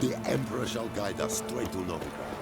The Emperor shall guide us straight to Novigrad.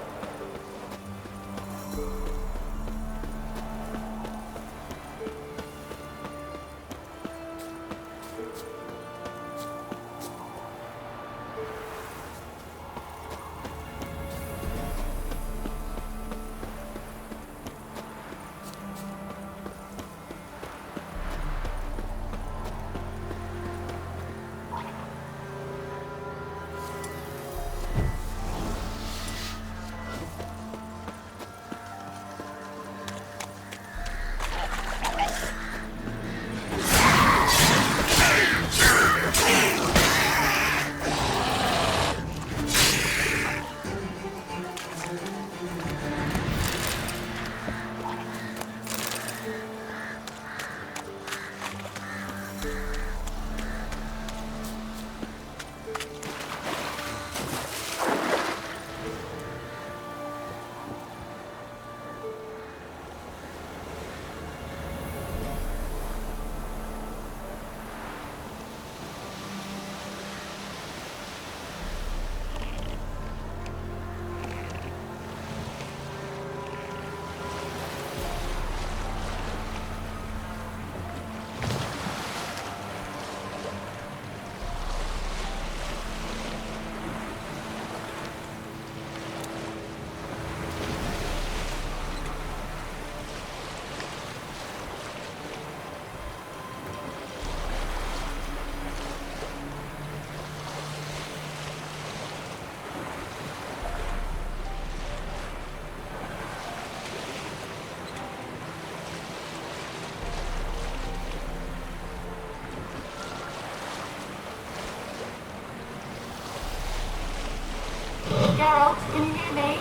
Geralt, can you hear me?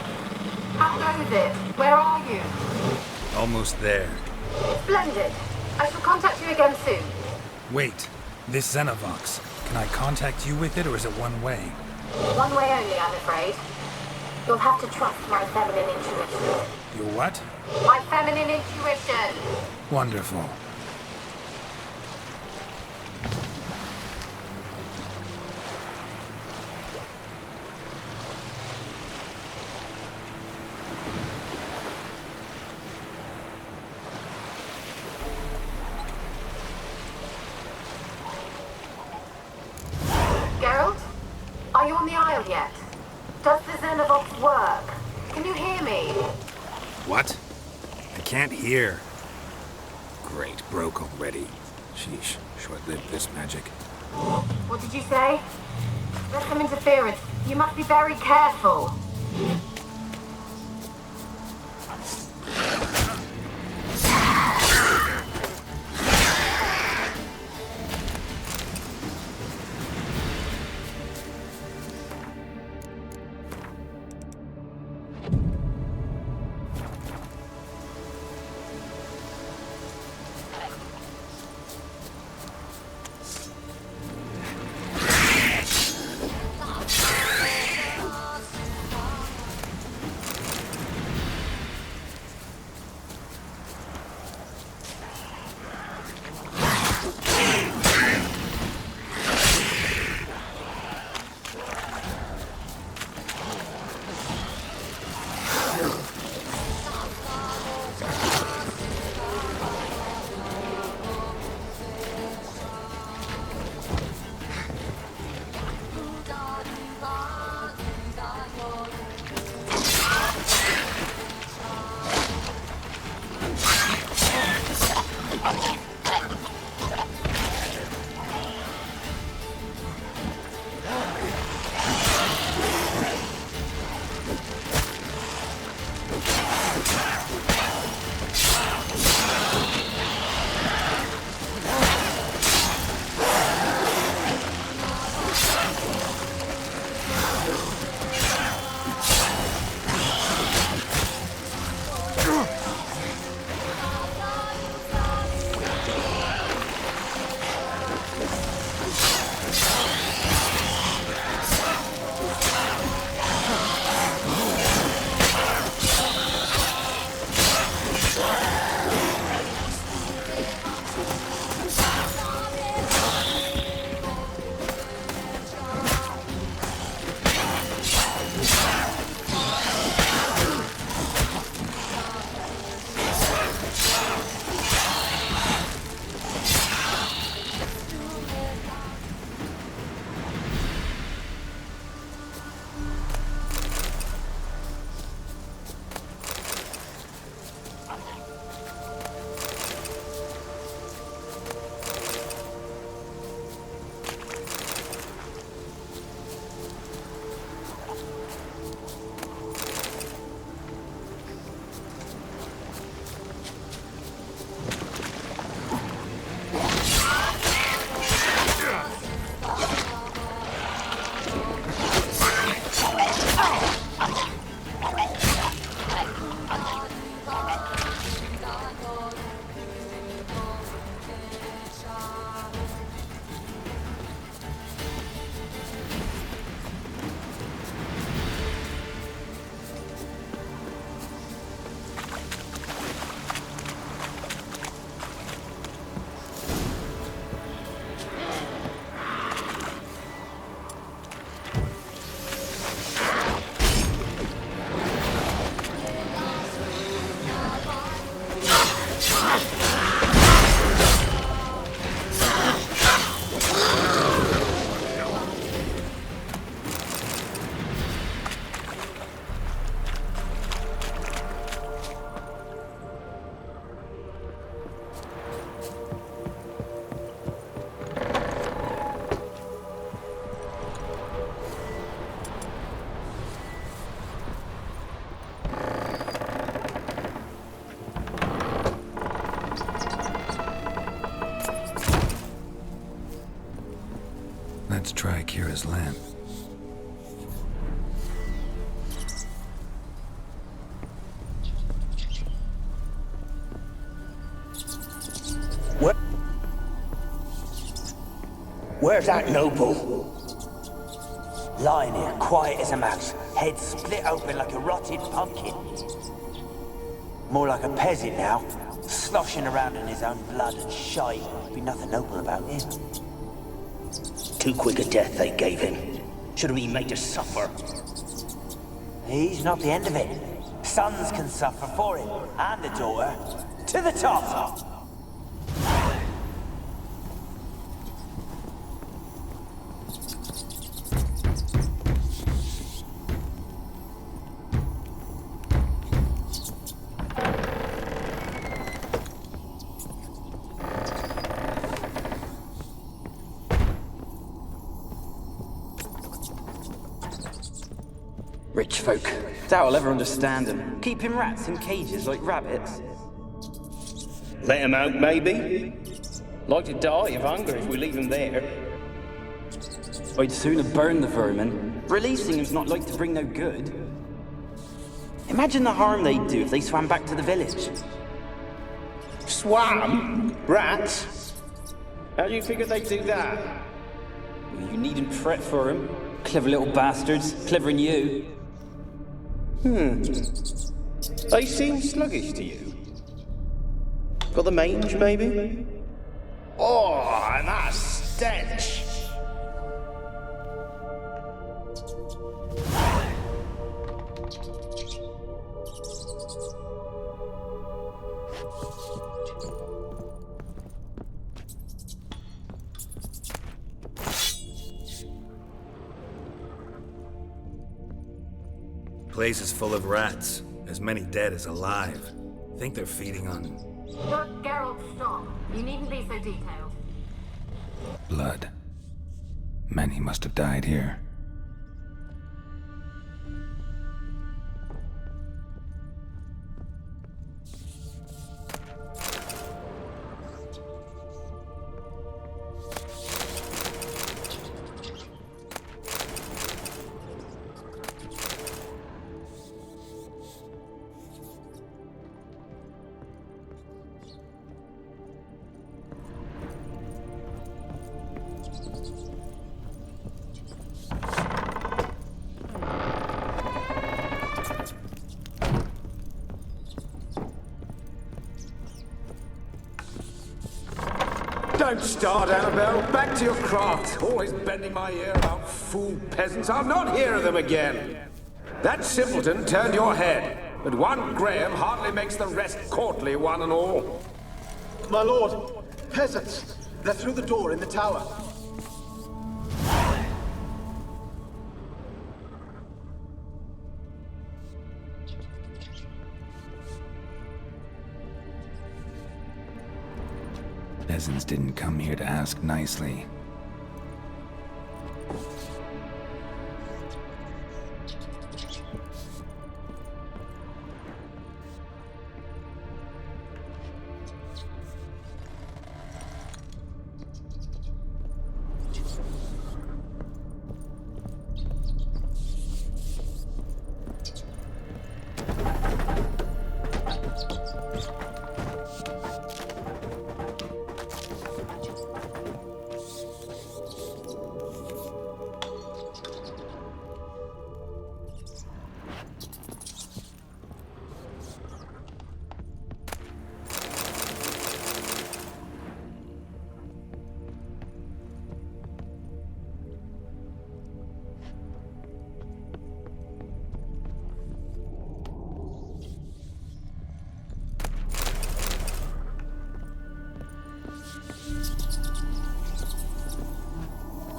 How goes it? Where are you? Almost there. Splendid. I shall contact you again soon. Wait, this Xenovox. Can I contact you with it, or is it one way? One way only, I'm afraid. You'll have to trust my feminine intuition. Your what? My feminine intuition! Wonderful. Geralt? Are you on the Isle yet? Does the Xenovox work? Can you hear me? What? I can't hear. Great, broke already. Sheesh, short-lived this magic. What did you say? There's some interference. You must be very careful. Let's try Kira's lamp. Where's that noble? Lying here, quiet as a mouse, head split open like a rotted pumpkin. More like a peasant now, sloshing around in his own blood and shite. Be nothing noble about him. Too quick a death they gave him. Should have been made to suffer. He's not the end of it. Sons can suffer for him, and a daughter. To the top! Rich folk. Doubt I'll ever understand them. Keeping rats in cages like rabbits. Let him out, maybe? Like to die of hunger if we leave him there. I'd sooner burn the vermin. Releasing him's not like to bring no good. Imagine the harm they'd do if they swam back to the village. Swam? Rats? How do you figure they'd do that? You needn't fret for 'em. Clever little bastards. Clever than you. They seem sluggish to you. Got the mange, maybe? Oh, and that stench! Place is full of rats. As many dead as alive. Think they're feeding on Look, Geralt, stop. You needn't be so detailed. blood. Many must have died here. Don't start, Annabelle. Back to your craft. Always bending my ear about fool peasants. I'll not hear of them again. That simpleton turned your head, but one Graham hardly makes the rest courtly, one and all. My lord, peasants. They're through the door in the tower. Peasants didn't come here to ask nicely.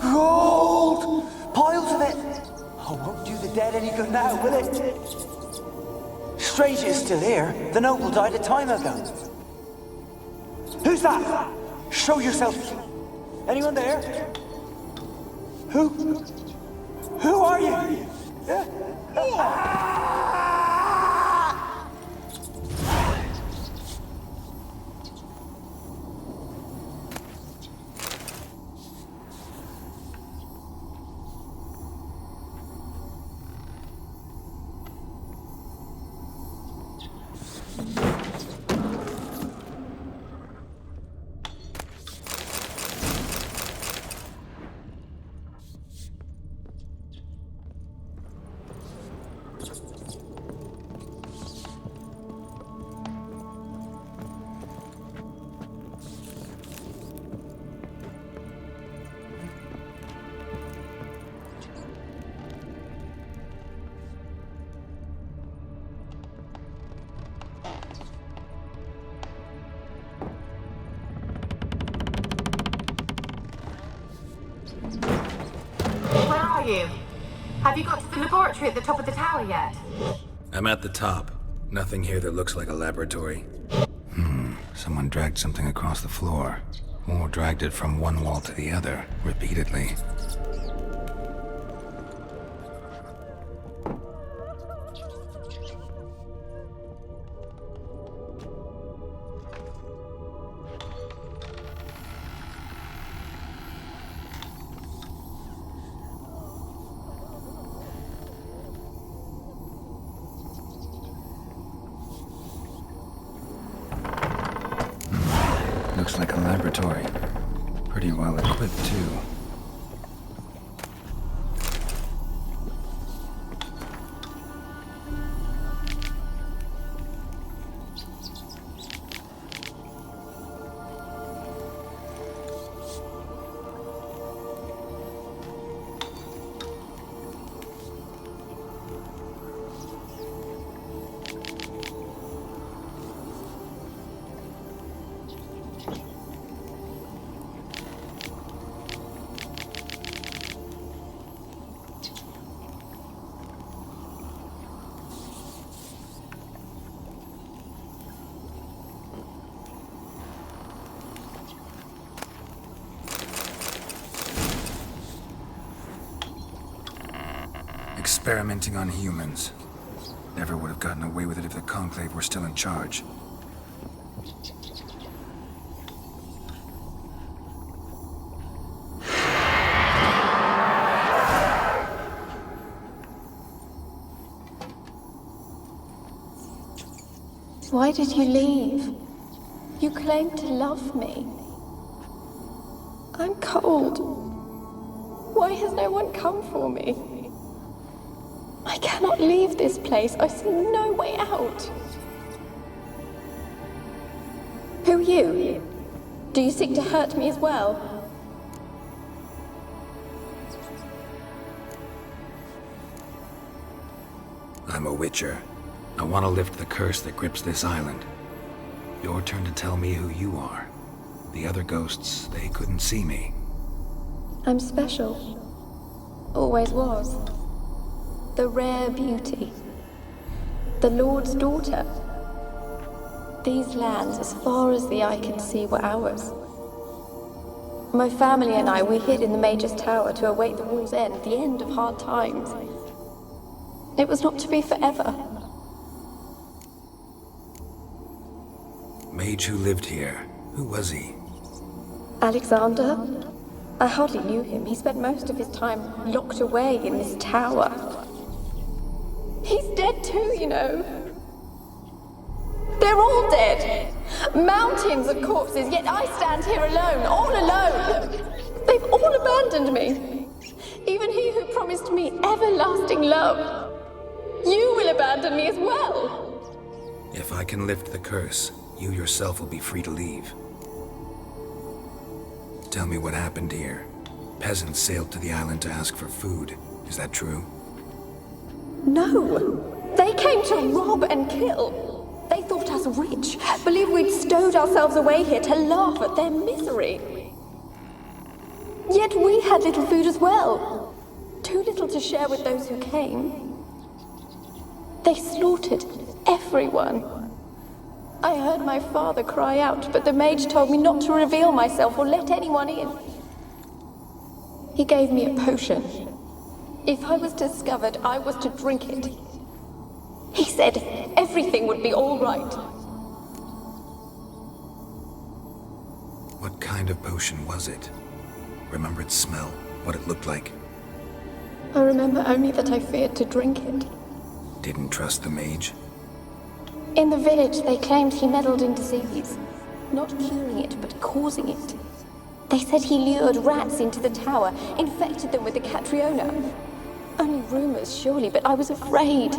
Gold! Piles of it! Oh, won't do the dead any good now, will it? Strange it's still here. The noble died a time ago. Who's that? Show yourself. Anyone there? Who are you? you? Have you got to the laboratory at the top of the tower yet? I'm at the top. Nothing here that looks like a laboratory. Someone dragged something across the floor. Or dragged it from one wall to the other, repeatedly. Looks like a laboratory. Pretty well equipped, too. Experimenting on humans. Never would have gotten away with it if the Conclave were still in charge. Why did you leave? You claimed to love me. I'm cold. Why has no one come for me? I cannot leave this place. I see no way out. Who are you? Do you seek to hurt me as well? I'm a Witcher. I want to lift the curse that grips this island. Your turn to tell me who you are. The other ghosts, they couldn't see me. I'm special. Always was. The rare beauty. The Lord's daughter. These lands, as far as the eye can see, were ours. My family and I, we hid in the Major's Tower to await the war's end, the end of hard times. It was not to be forever. Mage who lived here. Who was he? Alexander? I hardly knew him. He spent most of his time locked away in this tower. He's dead too, you know. They're all dead. Mountains of corpses, yet I stand here alone, all alone. They've all abandoned me. Even he who promised me everlasting love. You will abandon me as well. If I can lift the curse, you yourself will be free to leave. Tell me what happened here. Peasants sailed to the island to ask for food. Is that true? No. They came to rob and kill. They thought us rich, believed we'd stowed ourselves away here to laugh at their misery. Yet we had little food as well. Too little to share with those who came. They slaughtered everyone. I heard my father cry out, but the mage told me not to reveal myself or let anyone in. He gave me a potion. If I was discovered, I was to drink it. He said everything would be all right. What kind of potion was it? Remember its smell? What it looked like? I remember only that I feared to drink it. Didn't trust the mage? In the village, they claimed he meddled in disease. Not curing it, but causing it. They said he lured rats into the tower, infected them with the Catriona. Only rumors, surely, but I was afraid.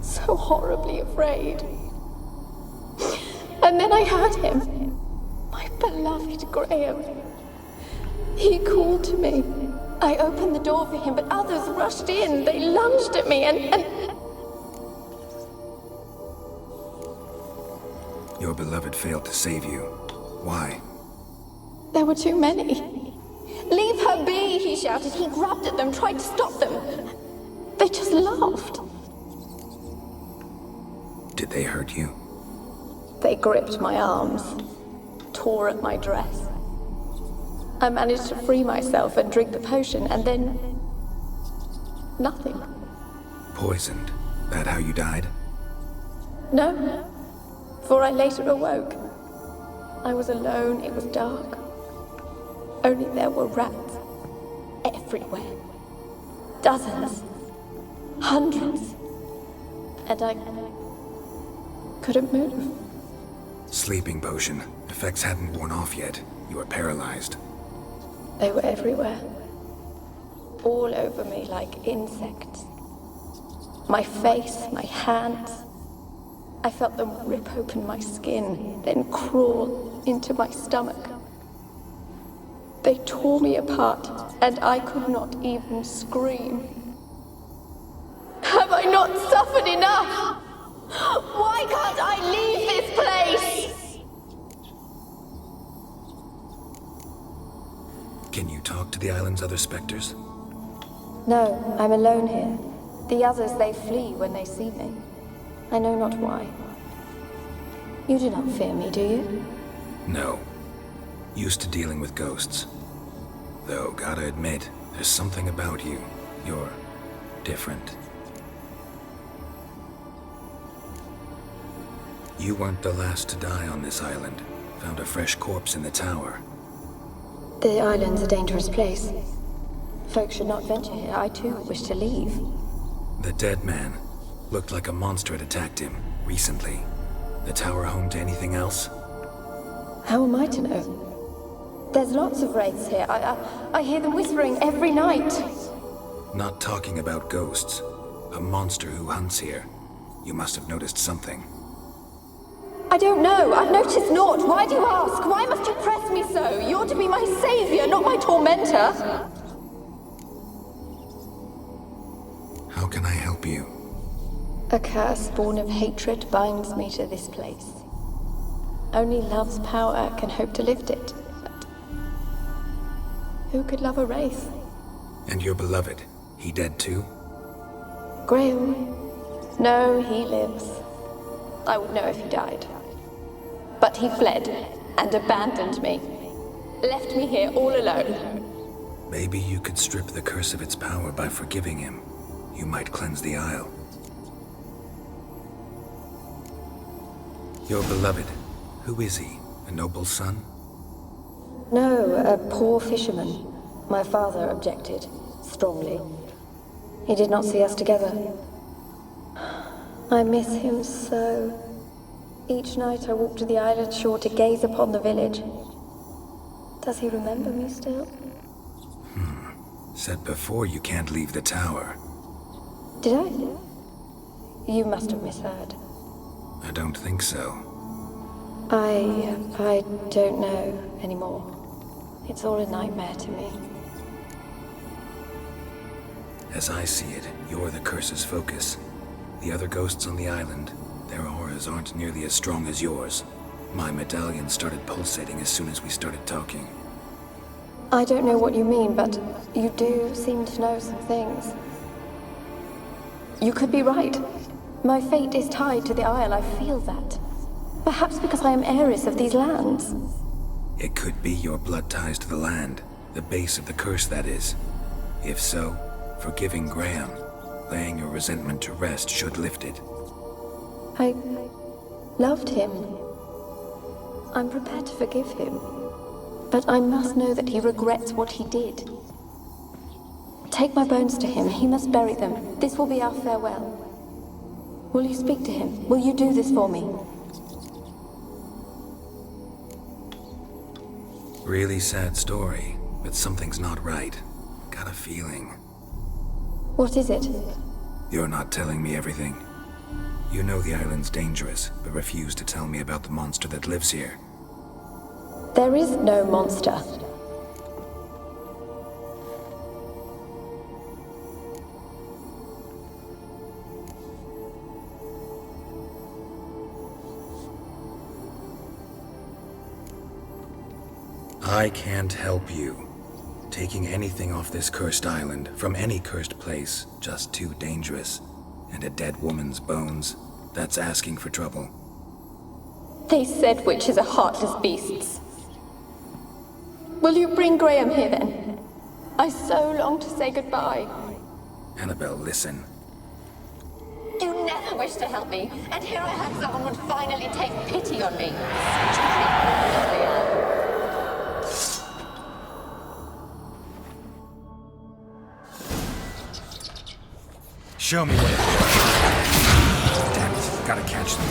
So horribly afraid. And then I heard him. My beloved Graham. He called to me. I opened the door for him, but others rushed in. They lunged at me and... Your beloved failed to save you. Why? There were too many. Leave her be, he shouted. He grabbed at them, tried to stop them. They just laughed. Did they hurt you? They gripped my arms, tore at my dress. I managed to free myself and drink the potion, and then... nothing. Poisoned? That how you died? No, for I later awoke. I was alone, it was dark. Only there were rats everywhere. Dozens. Hundreds. And I couldn't move. Sleeping potion. Effects hadn't worn off yet. You were paralyzed. They were everywhere. All over me like insects. My face, my hands. I felt them rip open my skin, then crawl into my stomach. They tore me apart, and I could not even scream. Have I not suffered enough? Why can't I leave this place? Can you talk to the island's other specters? No, I'm alone here. The others, they flee when they see me. I know not why. You do not fear me, do you? No. Used to dealing with ghosts. Though, gotta admit, there's something about you. You're different. You weren't the last to die on this island. Found a fresh corpse in the tower. The island's a dangerous place. Folks should not venture here. I too wish to leave. The dead man. Looked like a monster had attacked him, recently. The tower home to anything else? How am I to know? There's lots of wraiths here. I hear them whispering every night. Not talking about ghosts. A monster who hunts here. You must have noticed something. I don't know. I've noticed naught. Why do you ask? Why must you press me so? You're to be my savior, not my tormentor. How can I help you? A curse born of hatred binds me to this place. Only love's power can hope to lift it. But who could love a wraith? And your beloved, he dead too? Graham? No, he lives. I would know if he died. But he fled and abandoned me. Left me here all alone. Maybe you could strip the curse of its power by forgiving him. You might cleanse the Isle. Your beloved, who is he? A noble son? No, a poor fisherman. My father objected, strongly. He did not see us together. I miss him so. Each night I walk to the island shore to gaze upon the village. Does he remember me still? Said before you can't leave the tower. Did I? You must have misheard. I don't think so. I don't know anymore. It's all a nightmare to me. As I see it, you're the curse's focus. The other ghosts on the island, their auras aren't nearly as strong as yours. My medallion started pulsating as soon as we started talking. I don't know what you mean, but you do seem to know some things. You could be right. My fate is tied to the Isle, I feel that. Perhaps because I am heiress of these lands. It could be your blood ties to the land, the base of the curse, that is. If so, forgiving Graham, laying your resentment to rest should lift it. I loved him. I'm prepared to forgive him. But I must know that he regrets what he did. Take my bones to him. He must bury them. This will be our farewell. Will you speak to him? Will you do this for me? Really sad story, but something's not right. Got a feeling. What is it? You're not telling me everything. You know the island's dangerous, but refuse to tell me about the monster that lives here. There is no monster. I can't help you. Taking anything off this cursed island, from any cursed place, just too dangerous. And a dead woman's bones, that's asking for trouble. They said witches are heartless beasts. Will you bring Graham here then? I so long to say goodbye. Annabelle, listen. You never wished to help me, and here I had someone would finally take pity on me. Such a I am. Show me what it is. Damn it, gotta catch them.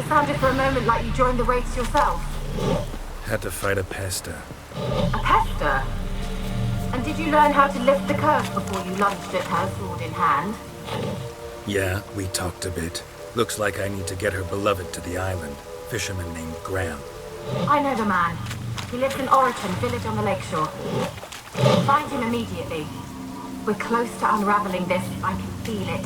Sounded for a moment like you joined the wraiths yourself. Had to fight a pester. A pester? And did you learn how to lift the curse before you lunged at her, sword in hand? Yeah, we talked a bit. Looks like I need to get her beloved to the island. Fisherman named Graham. I know the man. He lives in Oriton, village on the lakeshore. Find him immediately. We're close to unraveling this. I can feel it.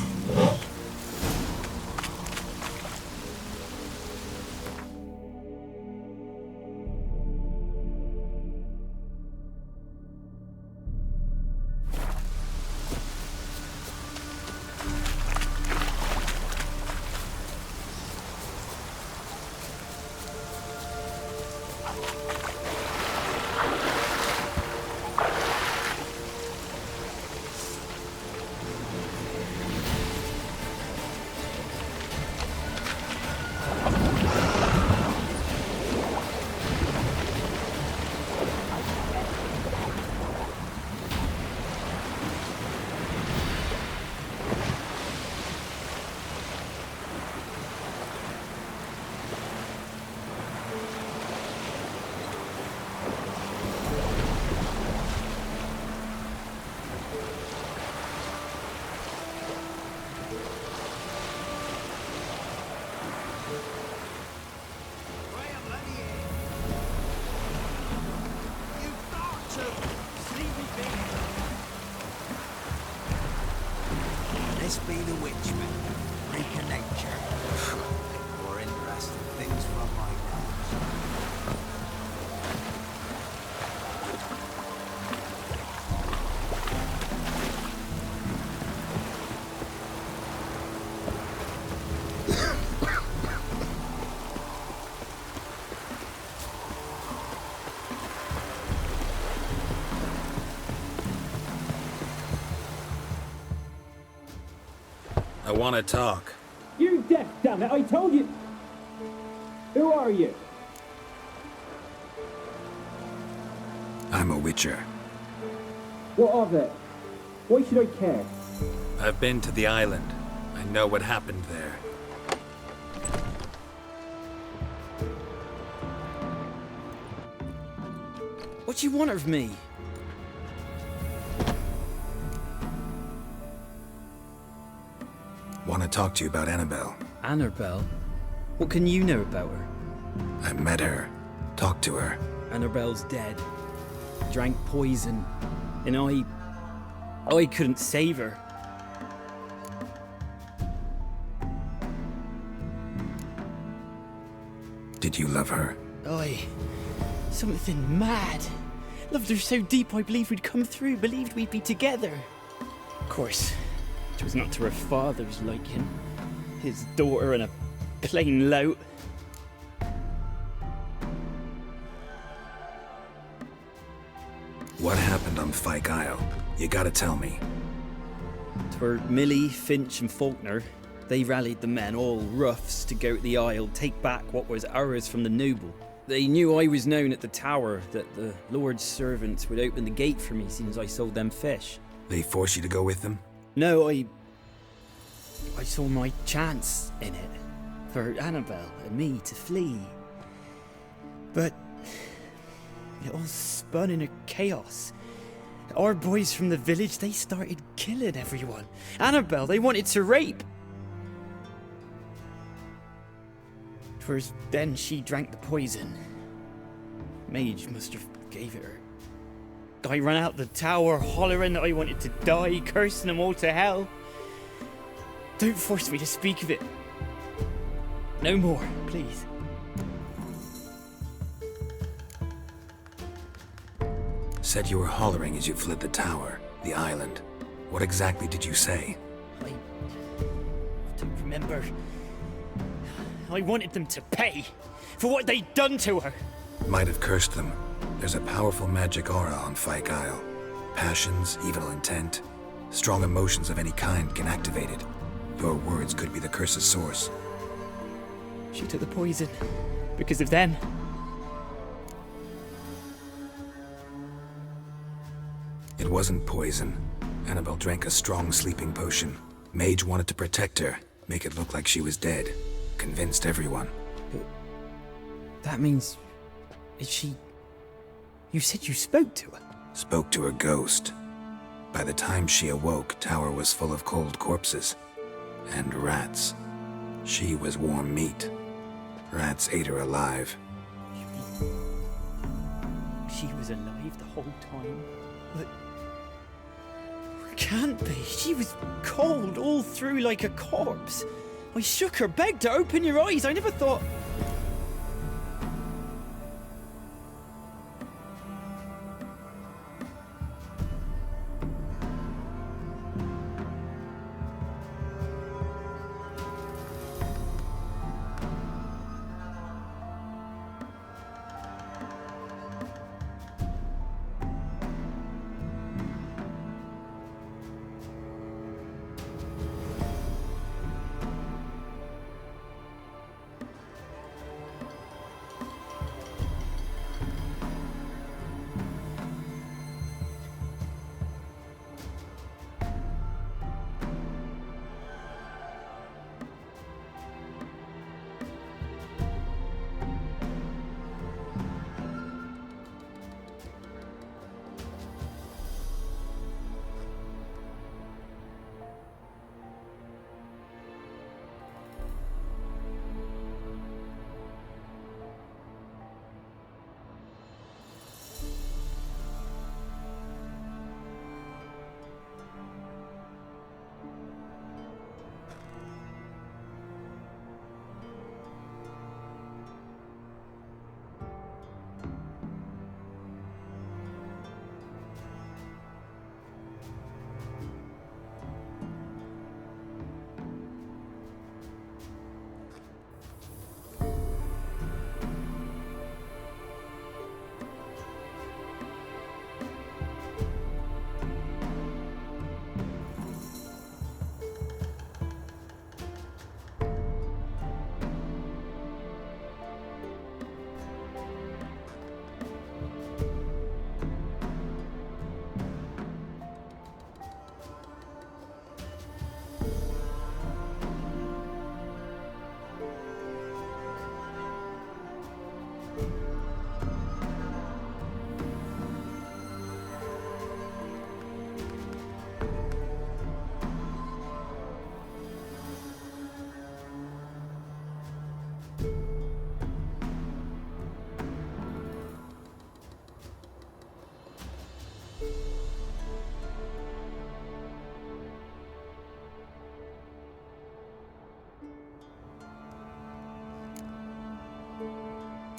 This be the witchman, freak of nature. More interesting things from my grounds. I want to talk. You're deaf, damn it! I told you! Who are you? I'm a witcher. What of it? Why should I care? I've been to the island. I know what happened there. What do you want of me? to talk to you about Annabelle. Annabelle? What can you know about her? I met her. Talked to her. Annabelle's dead. Drank poison. And I couldn't save her. Did you love her? Something mad. Loved her so deep I believed we'd come through, believed we'd be together. Of course, it was not to her father's liking. His daughter and a plain lout. What happened on Fyke Isle? You gotta tell me. 'Twere Millie, Finch and Faulkner. They rallied the men, all roughs, to go to the Isle, take back what was ours from the noble. They knew I was known at the tower, that the Lord's servants would open the gate for me since I sold them fish. They forced you to go with them? No, I saw my chance in it, for Annabelle and me to flee. But it all spun in a chaos. Our boys from the village, they started killing everyone. Annabelle, they wanted to rape. 'Twas then she drank the poison. Mage must have gave it her. I ran out the tower hollering that I wanted to die, cursing them all to hell. Don't force me to speak of it. No more, please. Said you were hollering as you fled the tower, the island. What exactly did you say? I don't remember. I wanted them to pay for what they'd done to her. Might have cursed them. There's a powerful magic aura on Fyke Isle. Passions, evil intent, strong emotions of any kind can activate it. Your words could be the curse's source. She took the poison because of them. It wasn't poison. Annabelle drank a strong sleeping potion. Mage wanted to protect her, make it look like she was dead. Convinced everyone. That means... is she... You said you spoke to her? Spoke to her ghost. By the time she awoke, Tower was full of cold corpses. And rats. She was warm meat. Rats ate her alive. She was alive the whole time? But... Can't be. She was cold all through like a corpse. I shook her, begged her, open your eyes. I never thought...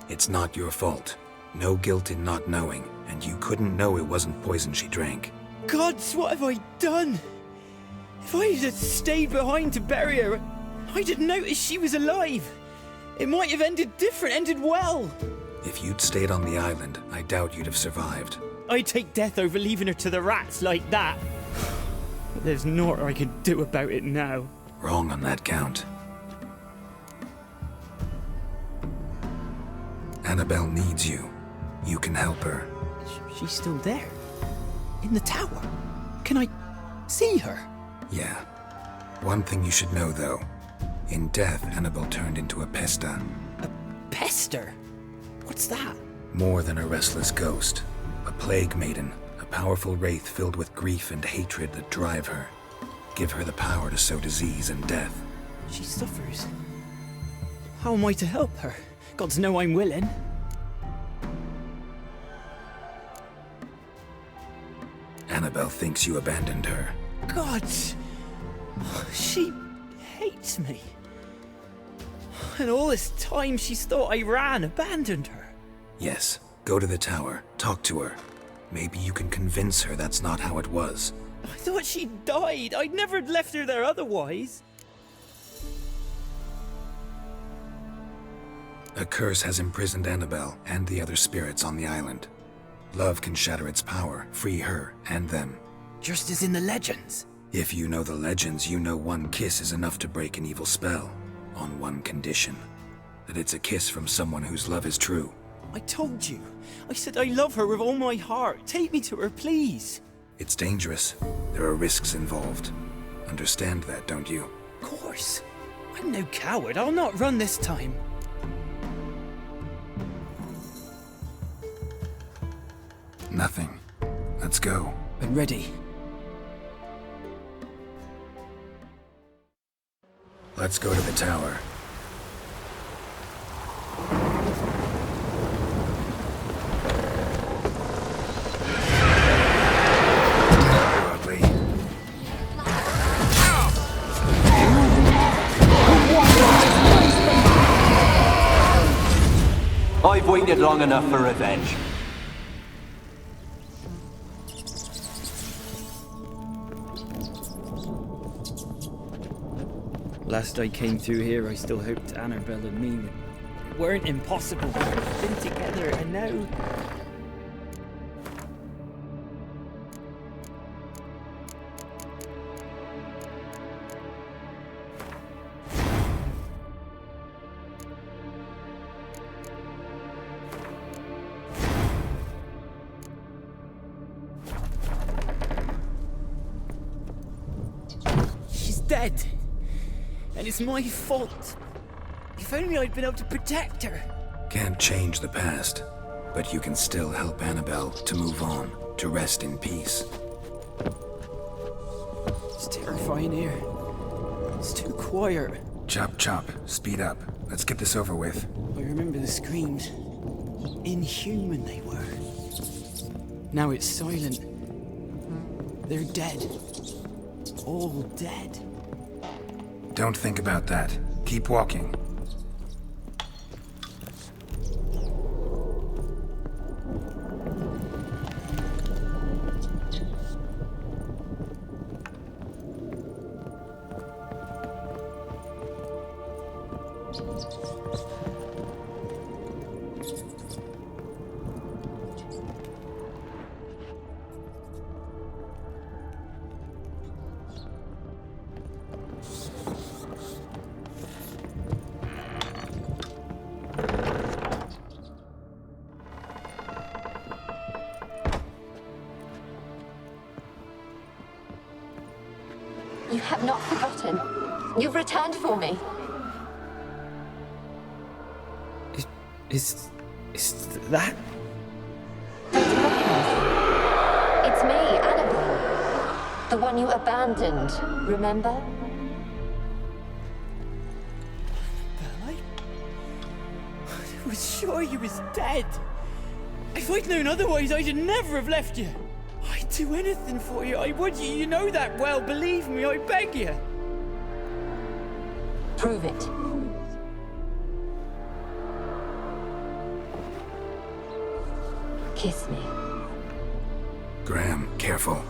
It's not your fault. No guilt in not knowing, and you couldn't know it wasn't poison she drank. Gods, what have I done? If I had stayed behind to bury her, I'd have noticed she was alive. It might have ended different, ended well. If you'd stayed on the island, I doubt you'd have survived. I'd take death over leaving her to the rats like that. There's naught I can do about it now. Wrong on that count. Annabelle needs you. You can help her. She's still there? In the tower? Can I see her? Yeah. One thing you should know, though. In death, Annabelle turned into a pesta. A pester? What's that? More than a restless ghost. A plague maiden. A powerful wraith filled with grief and hatred that drive her. Give her the power to sow disease and death. She suffers. How am I to help her? Gods know I'm willing. Annabelle thinks you abandoned her. Gods! She hates me. And all this time she's thought I abandoned her. Yes. Go to the tower. Talk to her. Maybe you can convince her that's not how it was. I thought she died. I'd never left her there otherwise. A curse has imprisoned Annabelle and the other spirits on the island. Love can shatter its power, free her and them. Just as in the legends. If you know the legends, you know one kiss is enough to break an evil spell. On one condition. That it's a kiss from someone whose love is true. I told you. I said I love her with all my heart. Take me to her, please. It's dangerous. There are risks involved. Understand that, don't you? Of course. I'm no coward. I'll not run this time. Nothing. Let's go. I'm ready. Let's go to the tower. Lovely. I've waited long enough for revenge. Last I came through here, I still hoped Annabelle and me weren't impossible. We've been together, and now... She's dead. And it's my fault. If only I'd been able to protect her. Can't change the past, but you can still help Annabelle to move on, to rest in peace. It's terrifying here. It's too quiet. Chop, chop. Speed up. Let's get this over with. I remember the screams. Inhuman they were. Now it's silent. They're dead. All dead. Don't think about that. Keep walking. You have not forgotten. You've returned for me. Is that? It's me, Annabelle. The one you abandoned, remember? Annabelle, I was sure you was dead. If I'd known otherwise, I'd never have left you. I'd do anything for you, I would. You know that well, believe me, I beg you. Prove it. Kiss me. Graham, careful.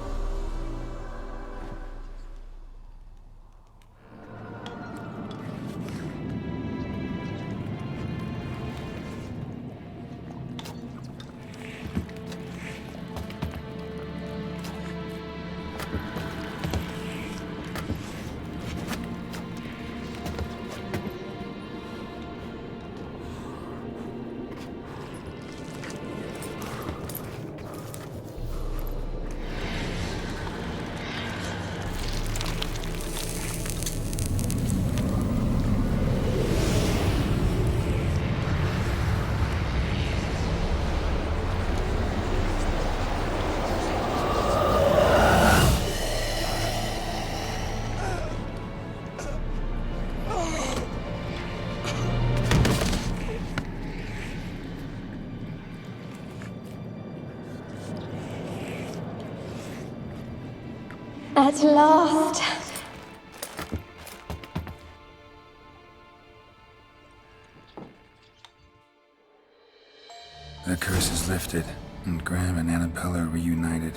At last. The curse is lifted, and Graham and Annabelle are reunited.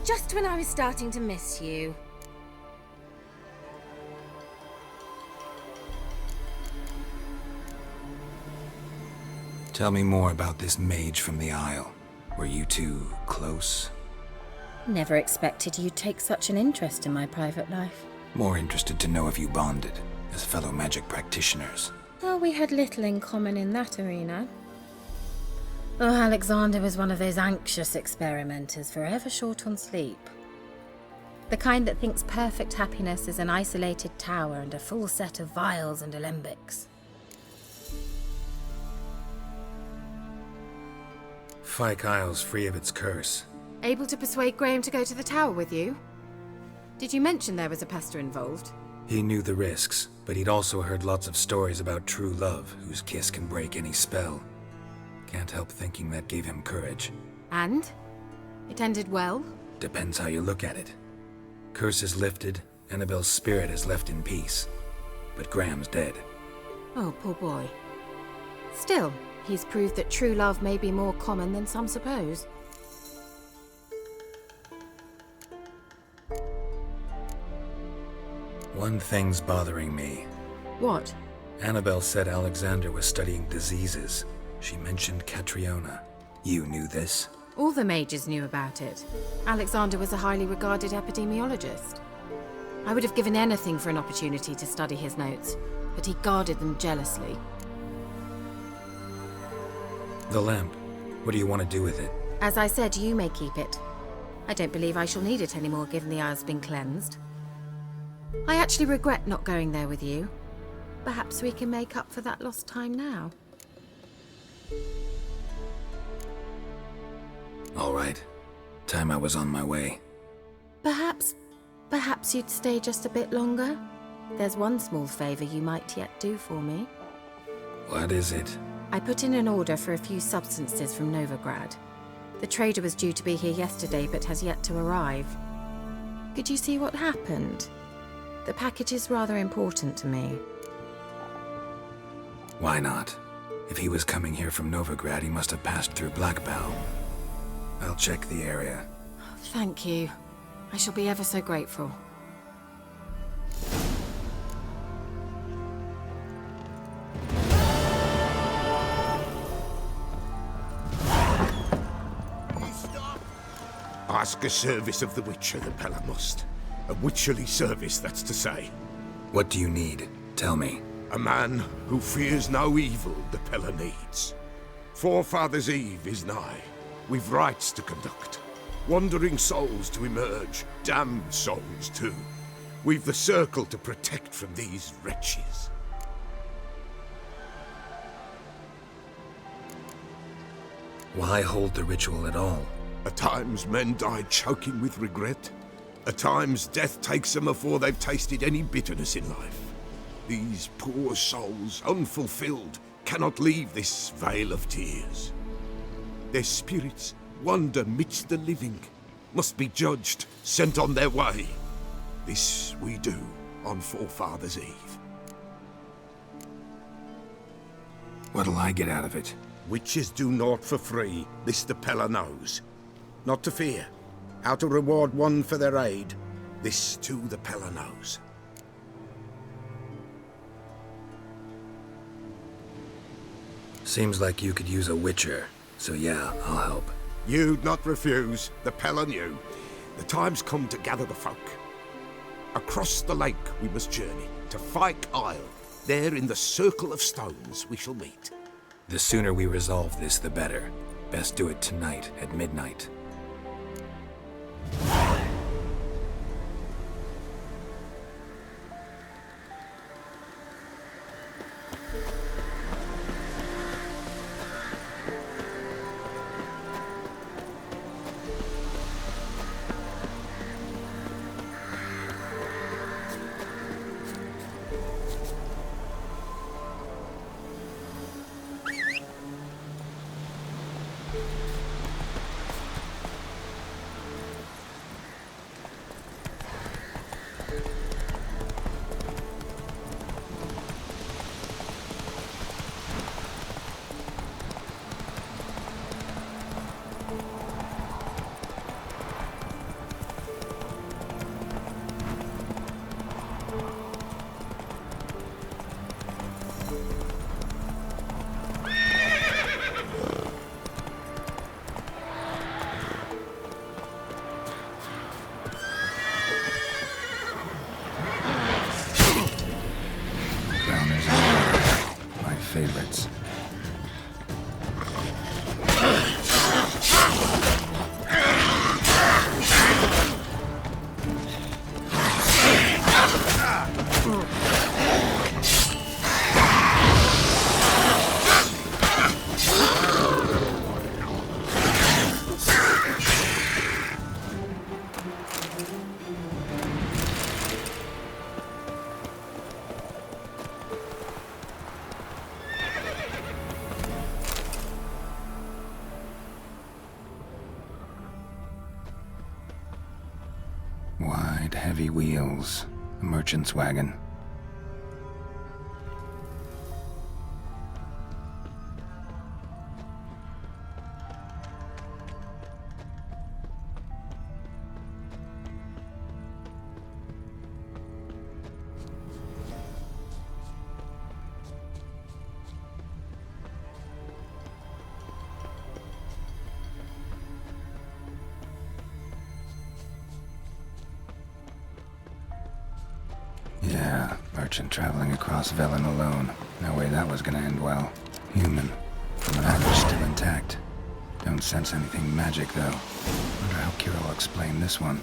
Just when I was starting to miss you. Tell me more about this mage from the Isle. Were you two close? Never expected you'd take such an interest in my private life. More interested to know if you bonded, as fellow magic practitioners. Oh, we had little in common in that arena. Oh, Alexander was one of those anxious experimenters, forever short on sleep. The kind that thinks perfect happiness is an isolated tower and a full set of vials and alembics. Fyke Isle's free of its curse. Able to persuade Graham to go to the tower with you? Did you mention there was a pester involved? He knew the risks, but he'd also heard lots of stories about true love, whose kiss can break any spell. Can't help thinking that gave him courage. And? It ended well? Depends how you look at it. Curse is lifted, Annabelle's spirit is left in peace, but Graham's dead. Oh, poor boy. Still, he's proved that true love may be more common than some suppose. One thing's bothering me. What? Annabelle said Alexander was studying diseases. She mentioned Catriona. You knew this? All the mages knew about it. Alexander was a highly regarded epidemiologist. I would have given anything for an opportunity to study his notes, but he guarded them jealously. The lamp. What do you want to do with it? As I said, you may keep it. I don't believe I shall need it anymore, given the eye's been cleansed. I actually regret not going there with you. Perhaps we can make up for that lost time now. All right. Time I was on my way. Perhaps you'd stay just a bit longer? There's one small favor you might yet do for me. What is it? I put in an order for a few substances from Novigrad. The trader was due to be here yesterday, but has yet to arrive. Could you see what happened? The package is rather important to me. Why not? If he was coming here from Novigrad, he must have passed through Blackbow. I'll check the area. Thank you. I shall be ever so grateful. Ask a service of the Witcher, the Pella must. A witcherly service, that's to say. What do you need? Tell me. A man who fears no evil the Pella needs. Forefathers' Eve is nigh. We've rites to conduct. Wandering souls to emerge. Damned souls, too. We've the circle to protect from these wretches. Why hold the ritual at all? At times men die choking with regret. At times death takes them before they've tasted any bitterness in life. These poor souls, unfulfilled, cannot leave this vale of tears. Their spirits wander midst the living, must be judged, sent on their way. This we do on Forefathers' Eve. What'll I get out of it? Witches do naught for free, this the Pella knows. Not to fear. How to reward one for their aid, this too the Pella knows. Seems like you could use a witcher, so yeah, I'll help. You'd not refuse, the Pella knew. The time's come to gather the folk. Across the lake we must journey, to Fyke Isle. There in the circle of stones we shall meet. The sooner we resolve this, the better. Best do it tonight at midnight. Favorites. Wide, heavy wheels. A merchant's wagon. Yeah, merchant traveling across Velen alone. No way that was gonna end well. Human. The package still intact. Don't sense anything magic, though. Wonder how Kira will explain this one.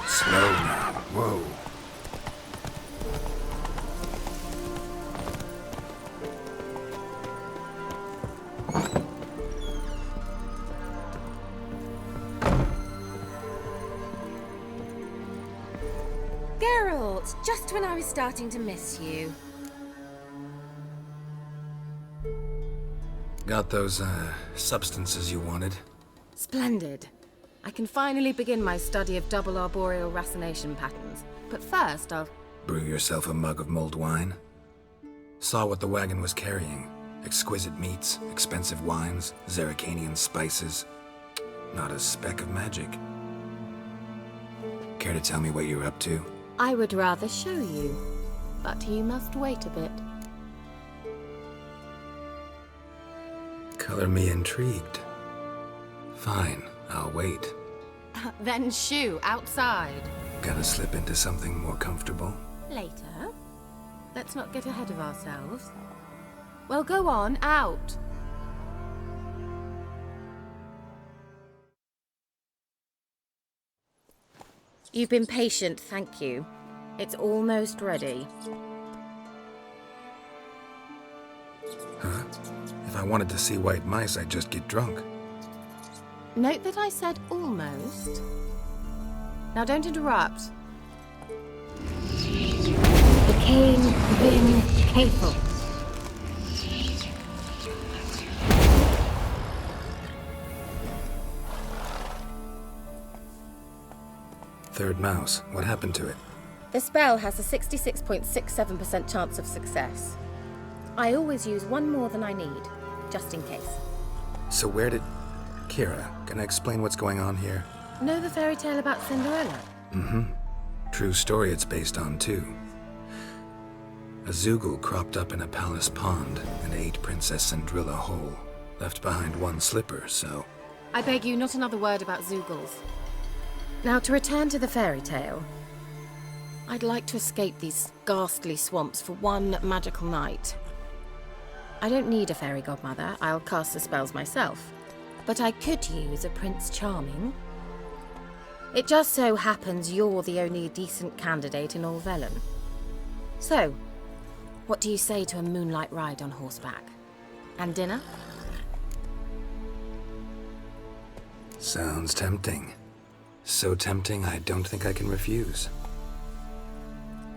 Slow now. Whoa. Geralt, just when I was starting to miss you. Got those, substances you wanted? Splendid. I can finally begin my study of double arboreal racination patterns. But first, I'll... Brew yourself a mug of mulled wine? Saw what the wagon was carrying. Exquisite meats, expensive wines, Zerrikanian spices. Not a speck of magic. Care to tell me what you're up to? I would rather show you, but you must wait a bit. Color me intrigued. Fine, I'll wait. Then shoo, outside. Gotta slip into something more comfortable. Later. Let's not get ahead of ourselves. Well, go on, out. You've been patient, thank you. It's almost ready. Huh? If I wanted to see white mice, I'd just get drunk. Note that I said almost. Now don't interrupt. The king bin careful. Third mouse. What happened to it? The spell has a 66.67% chance of success. I always use one more than I need, just in case. So where did... Kira, can I explain what's going on here? Know the fairy tale about Cinderella? Mm-hmm. True story it's based on, too. A Zoogle cropped up in a palace pond and ate Princess Cinderella whole. Left behind one slipper, so... I beg you, not another word about Zoogles. Now, to return to the fairy tale. I'd like to escape these ghastly swamps for one magical night. I don't need a fairy godmother, I'll cast the spells myself. But I could use a Prince Charming. It just so happens you're the only decent candidate in all Velen. So, what do you say to a moonlight ride on horseback? And dinner? Sounds tempting. So tempting, I don't think I can refuse.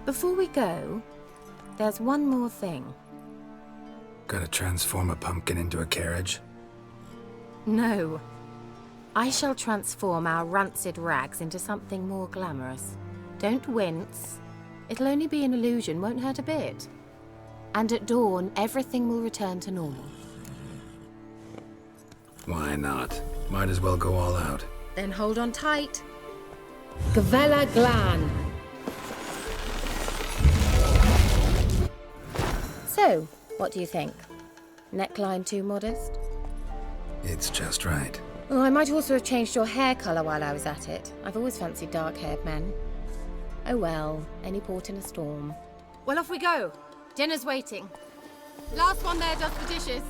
Before we go, there's one more thing. Gotta transform a pumpkin into a carriage? No. I shall transform our rancid rags into something more glamorous. Don't wince. It'll only be an illusion, won't hurt a bit. And at dawn, everything will return to normal. Why not? Might as well go all out. Then hold on tight. Gavella Glan. So, what do you think? Neckline too modest? It's just right. Oh, I might also have changed your hair colour while I was at it. I've always fancied dark-haired men. Oh well, any port in a storm. Well, off we go. Dinner's waiting. Last one there does the dishes.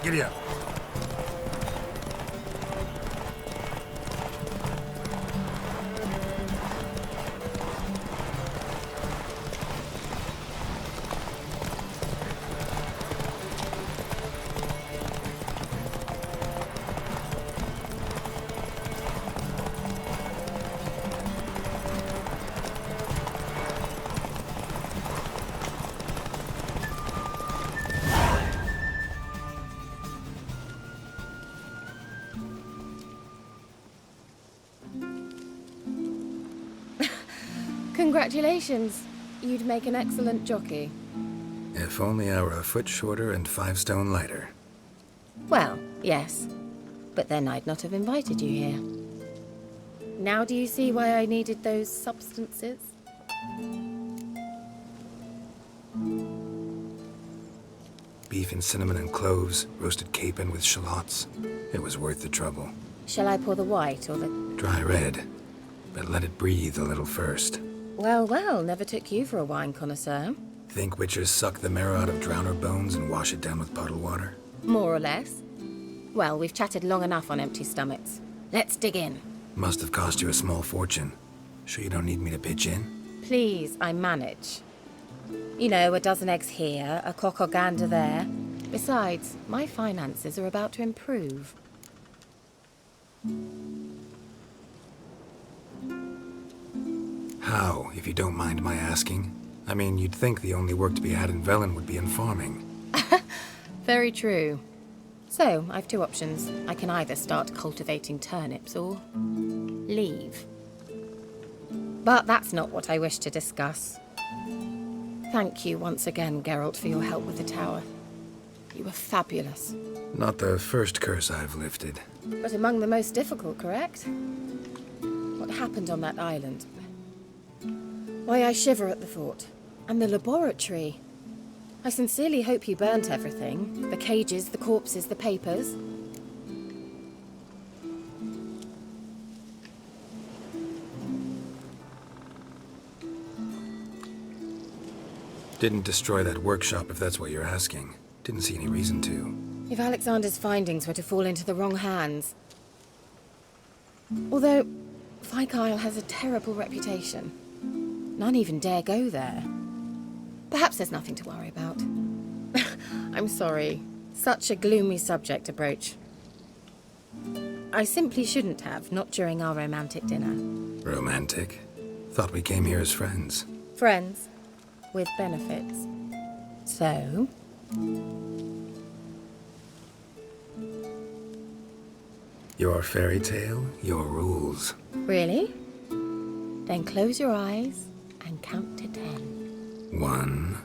Giddy up. Congratulations. You'd make an excellent jockey. If only I were a foot shorter and 5 stone lighter. Well, yes. But then I'd not have invited you here. Now do you see why I needed those substances? Beef and cinnamon and cloves, roasted capon with shallots. It was worth the trouble. Shall I pour the white or the... Dry red, but let it breathe a little first. Well, well, never took you for a wine connoisseur. Think witchers suck the marrow out of drowner bones and wash it down with puddle water? More or less. Well, we've chatted long enough on empty stomachs. Let's dig in. Must have cost you a small fortune. Sure you don't need me to pitch in? Please, I manage. You know, a dozen eggs here, a cock or gander there. Besides, my finances are about to improve. How, if you don't mind my asking? I mean, you'd think the only work to be had in Velen would be in farming. Very true. So, I've 2 options. I can either start cultivating turnips or leave. But that's not what I wish to discuss. Thank you once again, Geralt, for your help with the tower. You were fabulous. Not the first curse I've lifted. But among the most difficult, correct? What happened on that island? Why, I shiver at the thought. And the laboratory. I sincerely hope you burnt everything. The cages, the corpses, the papers. Didn't destroy that workshop, if that's what you're asking. Didn't see any reason to. If Alexander's findings were to fall into the wrong hands. Although, Vikyle has a terrible reputation. None even dare go there. Perhaps there's nothing to worry about. I'm sorry. Such a gloomy subject to broach. I simply shouldn't have, not during our romantic dinner. Romantic? Thought we came here as friends. Friends. With benefits. So... Your fairy tale, your rules. Really? Then close your eyes and count to 10. 1,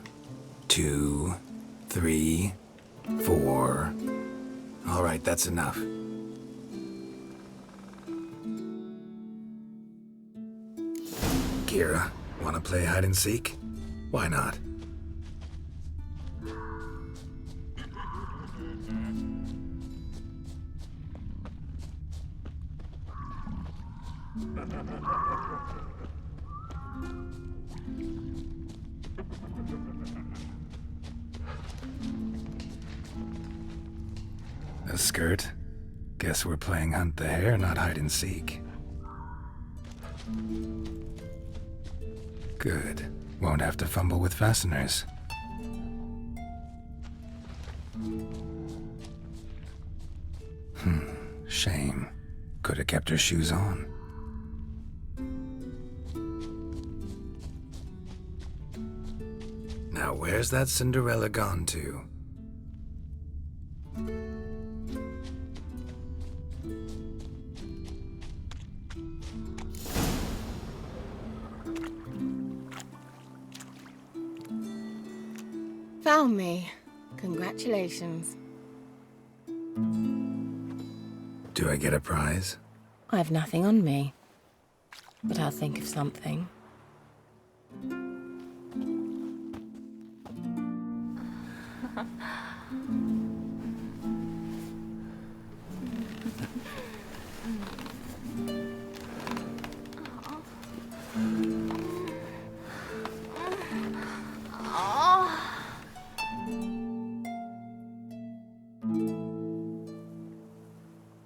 2, 3, 4. All right, that's enough. Kira, wanna play hide and seek? Why not? A skirt? Guess we're playing hunt the hare, not hide and seek. Good. Won't have to fumble with fasteners. Shame. Could have kept her shoes on. Now where's that Cinderella gone to? Found me. Congratulations. Do I get a prize? I've nothing on me, but I'll think of something.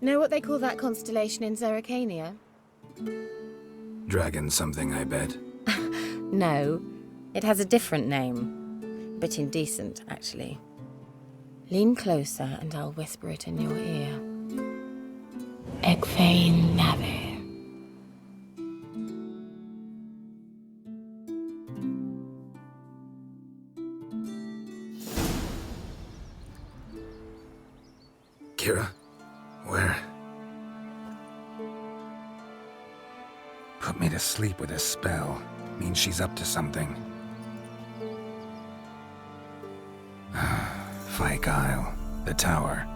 Know what they call that constellation in Zerrikania? Dragon something, I bet. No, it has a different name. Bit indecent, actually. Lean closer and I'll whisper it in your ear. Egfain Nave. Kira? Where? Put me to sleep with a spell. Means she's up to something. Fyke Isle, the tower.